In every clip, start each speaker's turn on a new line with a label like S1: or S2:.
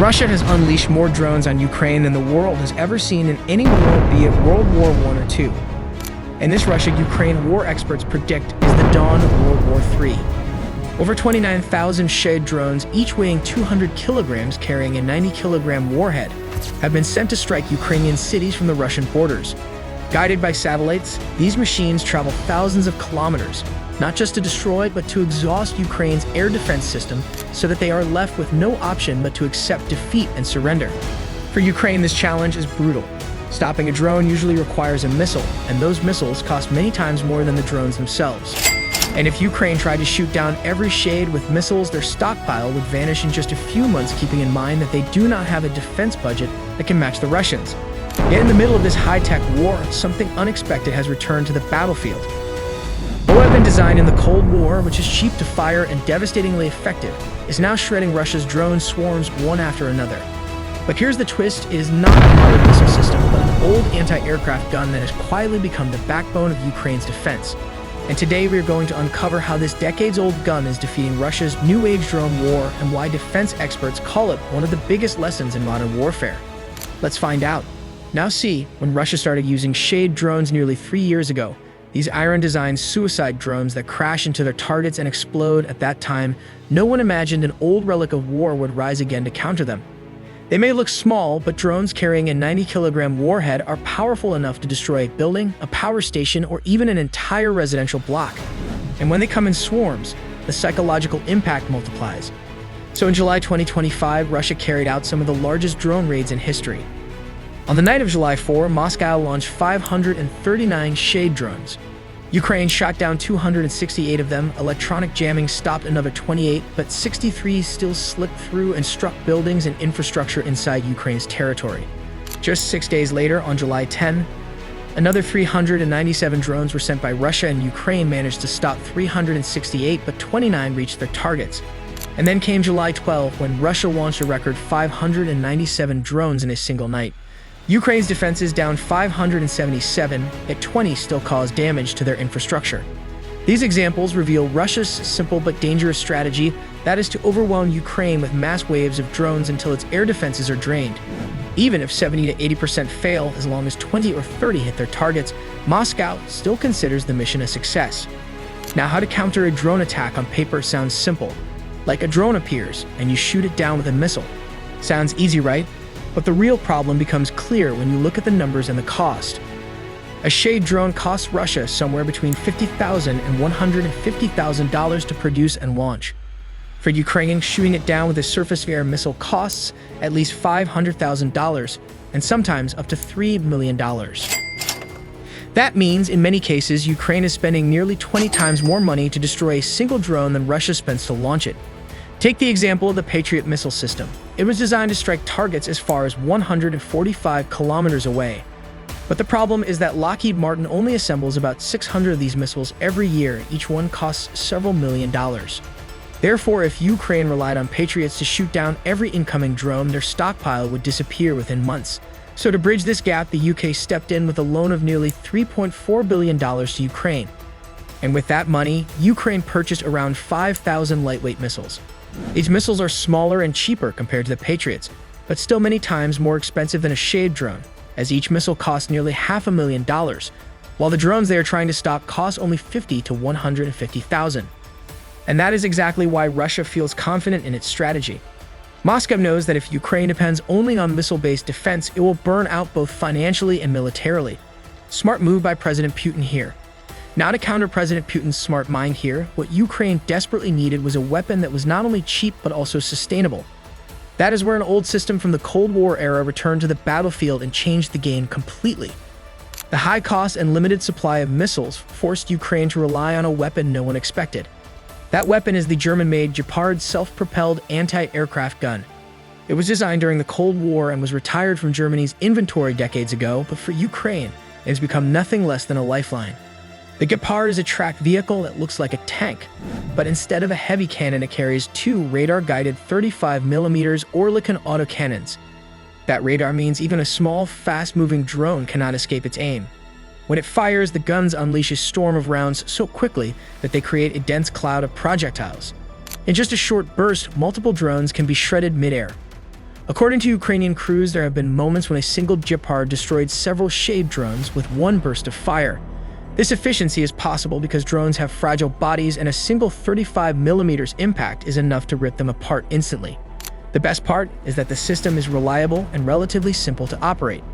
S1: Russia has unleashed more drones on Ukraine than the world has ever seen in any war, be it World War I or II. And this Russia-Ukraine war experts predict is the dawn of World War III. Over 29,000 Shahed drones, each weighing 200 kilograms, carrying a 90-kilogram warhead, have been sent to strike Ukrainian cities from the Russian borders. Guided by satellites, these machines travel thousands of kilometers, not just to destroy, but to exhaust Ukraine's air defense system so that they are left with no option but to accept defeat and surrender. For Ukraine, this challenge is brutal. Stopping a drone usually requires a missile, and those missiles cost many times more than the drones themselves. And if Ukraine tried to shoot down every Shahed with missiles, their stockpile would vanish in just a few months, keeping in mind that they do not have a defense budget that can match the Russians. Yet in the middle of this high-tech war, something unexpected has returned to the battlefield. A weapon designed in the Cold War, which is cheap to fire and devastatingly effective, is now shredding Russia's drone swarms one after another. But here's the twist: it is not a modern missile system, but an old anti-aircraft gun that has quietly become the backbone of Ukraine's defense. And today we are going to uncover how this decades-old gun is defeating Russia's new-age drone war and why defense experts call it one of the biggest lessons in modern warfare. Let's find out. Now see, when Russia started using Shahed drones nearly 3 years ago, these Iran-designed suicide drones that crash into their targets and explode, at that time, no one imagined an old relic of war would rise again to counter them. They may look small, but drones carrying a 90-kilogram warhead are powerful enough to destroy a building, a power station, or even an entire residential block. And when they come in swarms, the psychological impact multiplies. So in July 2025, Russia carried out some of the largest drone raids in history. On the night of July 4, Moscow launched 539 Shahed drones. Ukraine shot down 268 of them, electronic jamming stopped another 28, but 63 still slipped through and struck buildings and infrastructure inside Ukraine's territory. Just 6 days later, on July 10, another 397 drones were sent by Russia, and Ukraine managed to stop 368, but 29 reached their targets. And then came July 12, when Russia launched a record 597 drones in a single night. Ukraine's defenses down 577, yet 20 still caused damage to their infrastructure. These examples reveal Russia's simple but dangerous strategy, that is to overwhelm Ukraine with mass waves of drones until its air defenses are drained. Even if 70 to 80% fail, as long as 20 or 30 hit their targets, Moscow still considers the mission a success. Now, how to counter a drone attack on paper sounds simple. Like a drone appears, and you shoot it down with a missile. Sounds easy, right? But the real problem becomes clear when you look at the numbers and the cost. A Shahed drone costs Russia somewhere between $50,000 and $150,000 to produce and launch. For Ukraine, shooting it down with a surface-to-air missile costs at least $500,000 and sometimes up to $3 million. That means, in many cases, Ukraine is spending nearly 20 times more money to destroy a single drone than Russia spends to launch it. Take the example of the Patriot missile system. It was designed to strike targets as far as 145 kilometers away. But the problem is that Lockheed Martin only assembles about 600 of these missiles every year. Each one costs several $million. Therefore, if Ukraine relied on Patriots to shoot down every incoming drone, their stockpile would disappear within months. So to bridge this gap, the UK stepped in with a loan of nearly $3.4 billion to Ukraine. And with that money, Ukraine purchased around 5,000 lightweight missiles. These missiles are smaller and cheaper compared to the Patriots, but still many times more expensive than a Shahed drone, as each missile costs nearly $500,000, while the drones they are trying to stop cost only $50,000 to $150,000. And that is exactly why Russia feels confident in its strategy. Moscow knows that if Ukraine depends only on missile-based defense, it will burn out both financially and militarily. Smart move by President Putin here. Now, to counter President Putin's smart mind here, what Ukraine desperately needed was a weapon that was not only cheap but also sustainable. That is where an old system from the Cold War era returned to the battlefield and changed the game completely. The high cost and limited supply of missiles forced Ukraine to rely on a weapon no one expected. That weapon is the German-made Gepard self-propelled anti-aircraft gun. It was designed during the Cold War and was retired from Germany's inventory decades ago, but for Ukraine, it has become nothing less than a lifeline. The Gepard is a tracked vehicle that looks like a tank, but instead of a heavy cannon, it carries two radar-guided 35mm Oerlikon autocannons. That radar means even a small, fast-moving drone cannot escape its aim. When it fires, the guns unleash a storm of rounds so quickly that they create a dense cloud of projectiles. In just a short burst, multiple drones can be shredded mid-air. According to Ukrainian crews, there have been moments when a single Gepard destroyed several Shahed drones with one burst of fire. This efficiency is possible because drones have fragile bodies and a single 35mm impact is enough to rip them apart instantly. The best part is that the system is reliable and relatively simple to operate.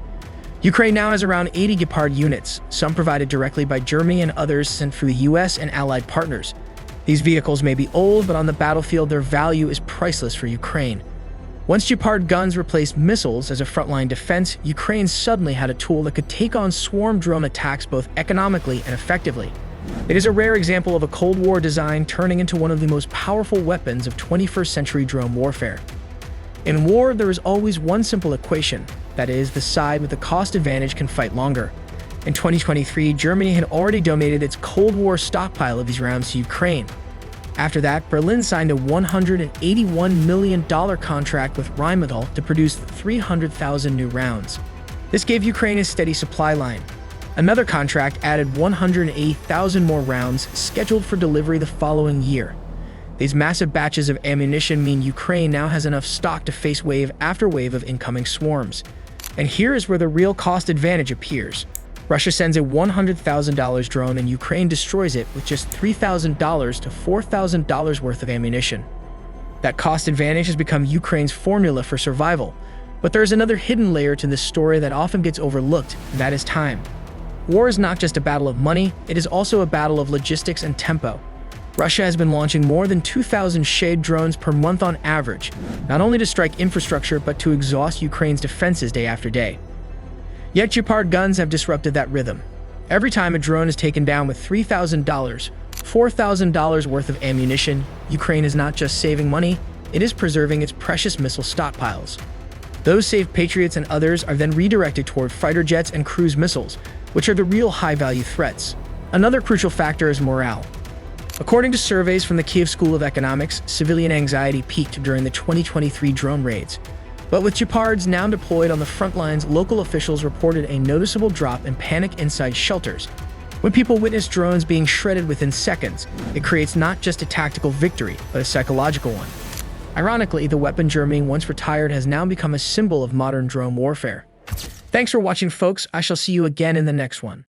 S1: Ukraine now has around 80 Gepard units, some provided directly by Germany and others sent through the US and allied partners. These vehicles may be old, but on the battlefield their value is priceless for Ukraine. Once Gepard guns replaced missiles as a frontline defense, Ukraine suddenly had a tool that could take on swarm drone attacks both economically and effectively. It is a rare example of a Cold War design turning into one of the most powerful weapons of 21st century drone warfare. In war, there is always one simple equation, that is, the side with the cost advantage can fight longer. In 2023, Germany had already donated its Cold War stockpile of these rounds to Ukraine. After that, Berlin signed a $181 million contract with Rheinmetall to produce 300,000 new rounds. This gave Ukraine a steady supply line. Another contract added 180,000 more rounds scheduled for delivery the following year. These massive batches of ammunition mean Ukraine now has enough stock to face wave after wave of incoming swarms. And here is where the real cost advantage appears. Russia sends a $100,000 drone and Ukraine destroys it with just $3,000 to $4,000 worth of ammunition. That cost advantage has become Ukraine's formula for survival. But there is another hidden layer to this story that often gets overlooked, and that is time. War is not just a battle of money, it is also a battle of logistics and tempo. Russia has been launching more than 2,000 Shahed drones per month on average, not only to strike infrastructure but to exhaust Ukraine's defenses day after day. Yet Gepard guns have disrupted that rhythm. Every time a drone is taken down with $3,000, $4,000 worth of ammunition, Ukraine is not just saving money, it is preserving its precious missile stockpiles. Those saved Patriots and others are then redirected toward fighter jets and cruise missiles, which are the real high-value threats. Another crucial factor is morale. According to surveys from the Kiev School of Economics, civilian anxiety peaked during the 2023 drone raids. But with Gepards now deployed on the front lines, local officials reported a noticeable drop in panic inside shelters. When people witness drones being shredded within seconds, it creates not just a tactical victory, but a psychological one. Ironically, the weapon Germany once retired has now become a symbol of modern drone warfare. Thanks for watching, folks. I shall see you again in the next one.